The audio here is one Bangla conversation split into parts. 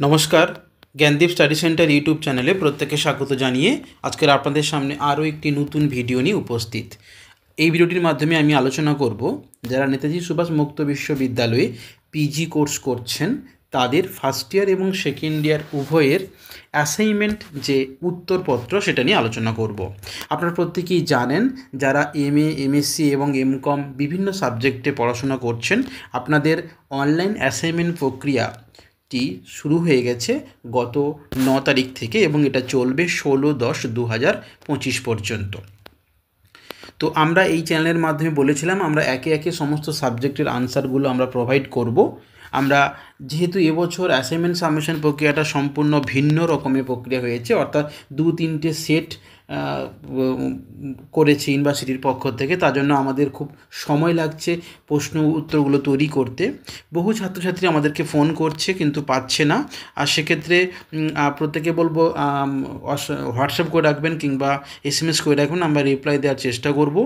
নমস্কার, জ্ঞানদীপ স্টাডি সেন্টার ইউটিউব চ্যানেলে প্রত্যেককে স্বাগত জানিয়ে আজকের আপনাদের সামনে আরও একটি নতুন ভিডিও নিয়ে উপস্থিত। এই ভিডিওটির মাধ্যমে আমি আলোচনা করব যারা নেতাজি সুভাষ মুক্ত বিশ্ববিদ্যালয়ে পিজি কোর্স করছেন তাদের ফার্স্ট ইয়ার এবং সেকেন্ড ইয়ার উভয়ের অ্যাসাইনমেন্ট যে উত্তরপত্র সেটা নিয়ে আলোচনা করব। আপনারা প্রত্যেকেই জানেন যারা এমএ, এমএসসি এবং এমকম বিভিন্ন সাবজেক্টে পড়াশোনা করছেন আপনাদের অনলাইন অ্যাসাইনমেন্ট প্রক্রিয়া শুরু হয়ে গেছে গত 9 তারিখ থেকে এবং এটা চলবে 16-10-2025 পর্যন্ত। তো আমরা এই চ্যানেলের মাধ্যমে বলেছিলাম আমরা একে একে সমস্ত সাবজেক্টের আনসারগুলো আমরা প্রোভাইড করব। আমরা যেহেতু এবছর অ্যাসাইনমেন্ট সাবমিশন প্রক্রিয়াটা সম্পূর্ণ ভিন্ন রকমের প্রক্রিয়া হয়েছে, অর্থাৎ 2-3টে সেট করেছে ইউনিভার্সিটির পক্ষ থেকে, তার জন্য আমাদের খুব সময় লাগছে প্রশ্ন উত্তরগুলো তৈরি করতে। বহু ছাত্রছাত্রী আমাদেরকে ফোন করছে কিন্তু পাচ্ছে না, আর সেক্ষেত্রে প্রত্যেকে বলবো হোয়াটসঅ্যাপ করে রাখবেন কিংবা SMS করে রাখবেন, আমরা রিপ্লাই দেওয়ার চেষ্টা করব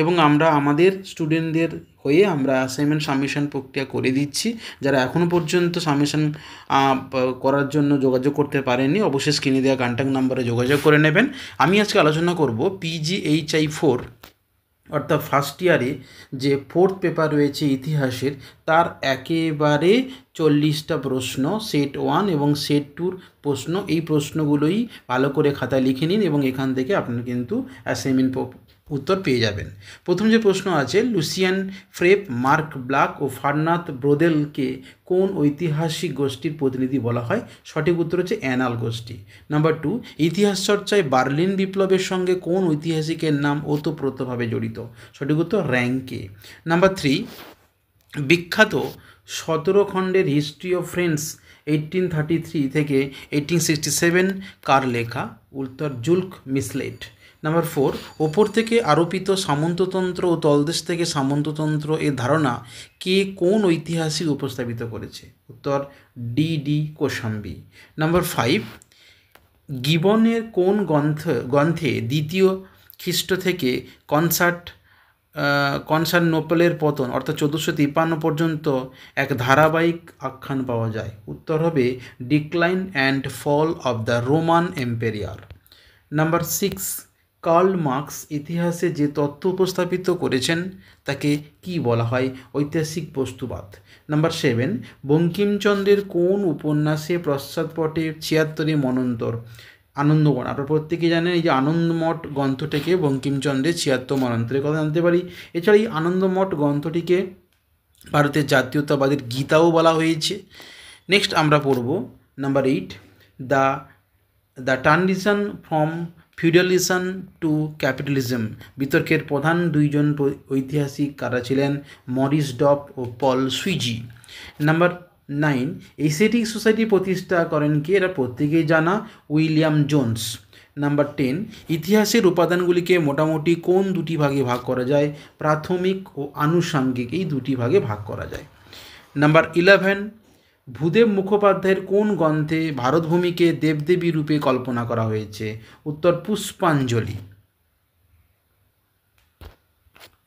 এবং আমরা আমাদের স্টুডেন্টদের হয়ে আমরা অ্যাসাইনমেন্ট সাবমিশন প্রক্রিয়া করে দিচ্ছি। যারা এখনও পর্যন্ত সাবমিশন করার জন্য যোগাযোগ করতে পারেননি অবশ্যই স্ক্রিনে দেওয়া কন্ট্যাক্ট নাম্বারে যোগাযোগ করে নেবেন। আমি আজকে আলোচনা করব PGHI4 অর্থাৎ ফার্স্ট ইয়ারে যে ফোর্থ পেপার রয়েছে ইতিহাসের, তার একেবারে 40টা প্রশ্ন সেট 1 এবং সেট 2 প্রশ্ন। এই প্রশ্নগুলোই ভালো করে খাতায় লিখে নিন এবং এখান থেকে আপনারা কিন্তু অ্যাসাইনমেন্ট উত্তর পেয়ে যাবেন। প্রথম যে প্রশ্ন আছে, লুসিয়ান ফ্রেপ, মার্ক ব্লাক ও ফার্নাথ ব্রোদেলকে কোন ঐতিহাসিক গোষ্ঠীর প্রতিনিধি বলা হয়? সঠিক উত্তর হচ্ছে অ্যানাল গোষ্ঠী। নাম্বার 2, ইতিহাস চর্চায় বার্লিন বিপ্লবের সঙ্গে কোন ঐতিহাসিকের নাম ওতপ্রোতভাবে জড়িত? সঠিক উত্তর র্যাঙ্কে। নাম্বার 3, বিখ্যাত 17 খণ্ডের হিস্ট্রি অফ ফ্রেন্স 1833 থেকে 1867 কার লেখা? উত্তর জুলক মিসলেট। নাম্বার 4, ওপর থেকে আরোপিত সামন্ততন্ত্র ও তলদেশ থেকে সামন্ততন্ত্র এর ধারণা কে কোন ঐতিহাসিক উপস্থাপিত করেছে? উত্তর ডি কোশাম্বী। নাম্বার 5, গিবনের কোন গ্রন্থে দ্বিতীয় খ্রিস্ট থেকে কনস্টান্টিনোপলের পতন অর্থাৎ 1453 পর্যন্ত এক ধারাবাহিক আখ্যান পাওয়া যায়? উত্তর হবে decline and fall of the Roman empire. Number 6, Karl Marx ইতিহাসে যে তত্ত্ব উপস্থাপিত করেছেন তাকে কি বলা হয়? ঐতিহাসিক বস্তুবাদ। নাম্বার 7, বঙ্কিমচন্দ্রের কোন উপন্যাসে পশ্চাৎপটে 76 মন্বন্তর? আনন্দমঠ। আপনারা প্রত্যেকেই জানেন এই যে আনন্দমঠ গ্রন্থটিকে বঙ্কিমচন্দ্রের 76 মন্বন্তরের কথা জানতে পারি। এছাড়া এই আনন্দমঠ গ্রন্থটিকে ভারতের জাতীয়তাবাদের গীতাও বলা হয়েছে। নেক্সট আমরা পড়ব number 8, the transition from feudalism two capitalism বিতর্কের প্রধান দুইজন ঐতিহাসিক কারা ছিলেন? মরিস ডব ও পল সুইজি। নাম্বার 9, এশিয়াটিক সোসাইটি প্রতিষ্ঠা করেন কে? এরা প্রত্যেকেই জানা, উইলিয়াম জোন্স। নাম্বার 10, ইতিহাসের উপাদানগুলিকে মোটামুটি কোন দুটি ভাগে ভাগ করা যায়? প্রাথমিক ও আনুষঙ্গিক, এই দুটি ভাগে ভাগ করা যায়। নাম্বার 11, ভূদেব মুখোপাধ্যায়ের কোন গ্রন্থে ভারতভূমিকে দেবদেবী রূপে কল্পনা করা হয়েছে? উত্তর পুষ্পাঞ্জলি।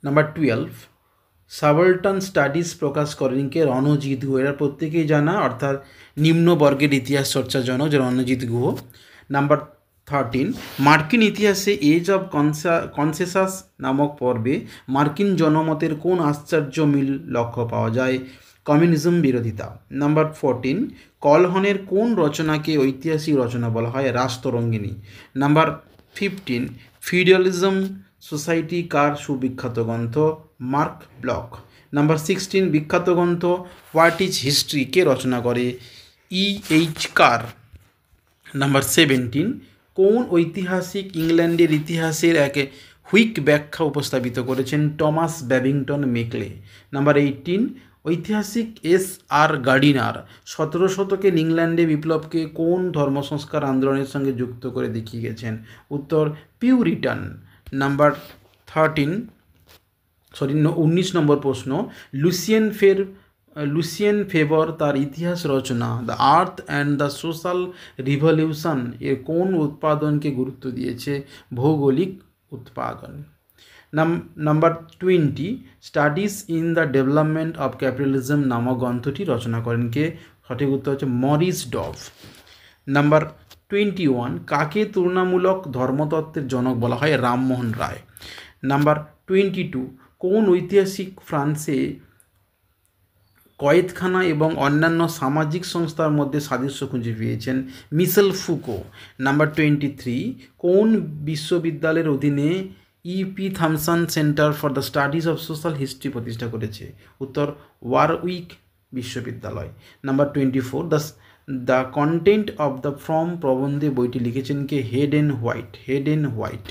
নাম্বার 12, সাবলটন স্টাডিজ প্রকাশ করেন কে? রণজিৎ গুহ। এরা প্রত্যেকেই জানা, অর্থাৎ নিম্নবর্গের ইতিহাস চর্চার জন্য যে রণজিৎ গুহ। নাম্বার 13, মার্কিন ইতিহাসে এজ অব কনসেসাস নামক পর্বে মার্কিন জনমতের কোন আশ্চর্য মিল লক্ষ্য পাওয়া যায়? কমিউনিজম বিরোধিতা। নাম্বার 14, কলহনের কোন রচনাকে ঐতিহাসিক রচনা বলা হয়? রাজতরঙ্গিনী। নাম্বার 15, ফিউডালিজম সোসাইটি কার সুবিখ্যাত গ্রন্থ? Mark block. নাম্বার 16, বিখ্যাত গ্রন্থ হোয়াট ইজ হিস্ট্রি কে রচনা করে? EH কার। নাম্বার 17, কোন ঐতিহাসিক ইংল্যান্ডের ইতিহাসের এক হুইক ব্যাখ্যা উপস্থাপিত করেছেন? Thomas Babington Macaulay. নাম্বার 18, ঐতিহাসিক SR গার্ডিনার 17 শতকের ইংল্যান্ডে বিপ্লবকে কোন ধর্মসংস্কার আন্দোলনের সঙ্গে যুক্ত করে দেখিয়ে গেছেন? উত্তর পিউরিটান। নাম্বার 19 নম্বর প্রশ্ন, লুসিয়ান ফেভার তার ইতিহাস রচনা the earth and the social revolution এর কোন উৎপাদনকে গুরুত্ব দিয়েছে? ভৌগোলিক উৎপাদন। Number 20, studies in the development of capitalism নামক গ্রন্থটি রচনা করেন কে? সঠিক উত্তর হচ্ছে মরিস ডভ। নাম্বার 21, কাকে তুলনামূলক ধর্মতত্ত্বের জনক বলা হয়? রামমোহন রায়। নাম্বার 22, কোন ঐতিহাসিক ফ্রান্সে কয়েদখানা এবং অন্যান্য সামাজিক সংস্থার মধ্যে সাদৃশ্য খুঁজে পেয়েছেন? মিশেল ফুকো। নাম্বার 23, কোন বিশ্ববিদ্যালয়ের অধীনে EP Thompson centre for the studies of social history প্রতিষ্ঠা করেছে? উত্তর ওয়ারউইক বিশ্ববিদ্যালয়। Number 24, the content of the from প্রবন্ধে বইটি লিখেছেন কে? Hayden White. Hayden White.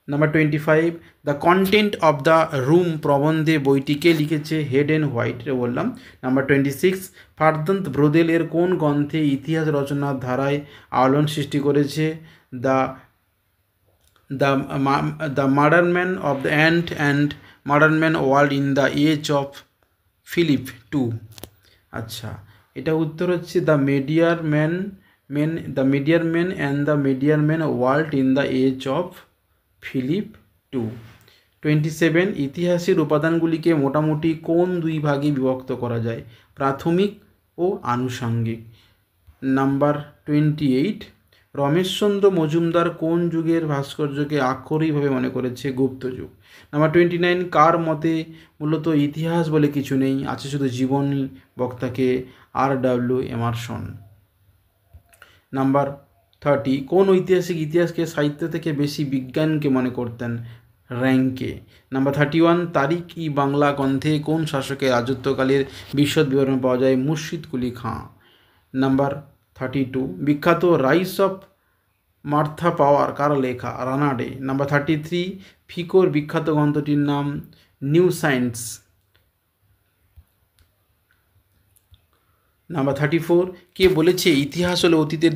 Number 25, the content of the room প্রবন্ধে বইটিকে লিখেছে? হেডেন হোয়াইট বললাম। নাম্বার 26, ফারদান্ত ব্রোদেল এর কোন গ্রন্থে ইতিহাস রচনার ধারায় আলোড়ন সৃষ্টি করেছে? The the the modern man of the and modern man world in the age of Philip two. আচ্ছা, এটা উত্তর হচ্ছে the Mediterranean and the Mediterranean world in the age of Philip two. 27, ইতিহাসের উপাদানগুলিকে মোটামুটি কোন দুই ভাগে বিভক্ত করা যায়? প্রাথমিক ও আনুষঙ্গিক। নাম্বার 28, রমেশচন্দ্র মজুমদার কোন যুগের ভাস্কর্যকে আক্ষরিকভাবে মনে করেছে? গুপ্ত যুগ। নাম্বার 29, কার মতে মূলত ইতিহাস বলে কিছু নেই, আছে শুধু জীবনী? বক্তাকে R.W. এমারসন। নাম্বার 30, কোন ঐতিহাসিক ইতিহাসকে সাহিত্য থেকে বেশি বিজ্ঞানকে মনে করতেন? র্যাঙ্কে। নাম্বার 31, তারিখ ই বাংলা গ্রন্থে কোন শাসকের রাজত্বকালের বিশদ বিবরণ পাওয়া যায়? মুর্শিদ কুলি খাঁ। নাম্বার 32, বিখ্যাত রাইস অফ মার্থা পাওয়ার কার লেখা? রানা ডে। নাম্বার 33, ফিকোর বিখ্যাত গ্রন্থটির নাম? New science. নাম্বার 34, কে বলেছে ইতিহাস হলো অতীতের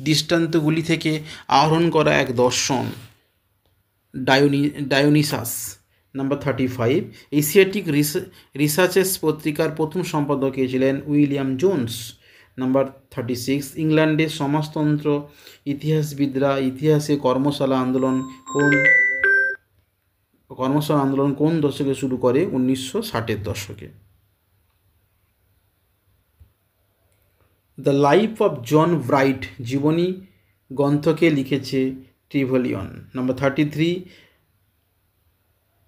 দৃষ্টান্তগুলি থেকে আহরণ করা এক দর্শন? ডায়োনিসাস। নাম্বার 35, এশিয়াটিক রিসার্চেস পত্রিকার প্রথম সম্পাদক কে ছিলেন? William Jones. নাম্বার 36, ইংল্যান্ডের সমাজতন্ত্র ইতিহাসবিদরা ইতিহাসে কর্মশালা আন্দোলন কোন দশকে শুরু করে? 1960-এর দশকে। The life of John Bright জীবনী গ্রন্থকে লিখেছে? ট্রিভলিয়ন। নাম্বার 33,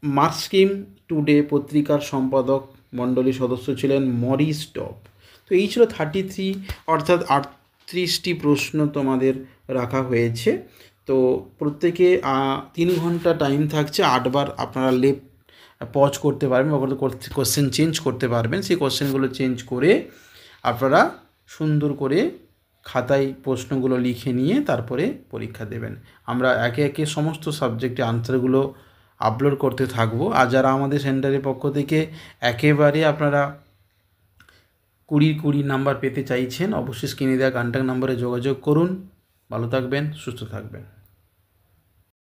মার্কসিম টুডে পত্রিকার সম্পাদক মণ্ডলীর সদস্য ছিলেন? Maurice Dobb. তো এই ছিল 33, অর্থাৎ 38টি প্রশ্ন তোমাদের রাখা হয়েছে। তো প্রত্যেকে 3 ঘন্টা টাইম থাকছে, 8 বার আপনারা পজ করতে পারবেন বা কোশ্চেন চেঞ্জ করতে পারবেন। সেই কোশ্চেনগুলো চেঞ্জ করে আপনারা সুন্দর করে খাতায় প্রশ্নগুলো লিখে নিয়ে তারপরে পরীক্ষা দেবেন। আমরা একে একে সমস্ত সাবজেক্টে আনসারগুলো আপলোড করতে থাকবো। আর যারা আমাদের সেন্টারের পক্ষ থেকে একেবারে আপনারা 20 নাম্বার পেতে চাইছেন, অবশ্যই স্ক্রিনে দেওয়া কন্ট্যাক্ট নাম্বারে যোগাযোগ করুন। ভালো থাকবেন, সুস্থ থাকবেন।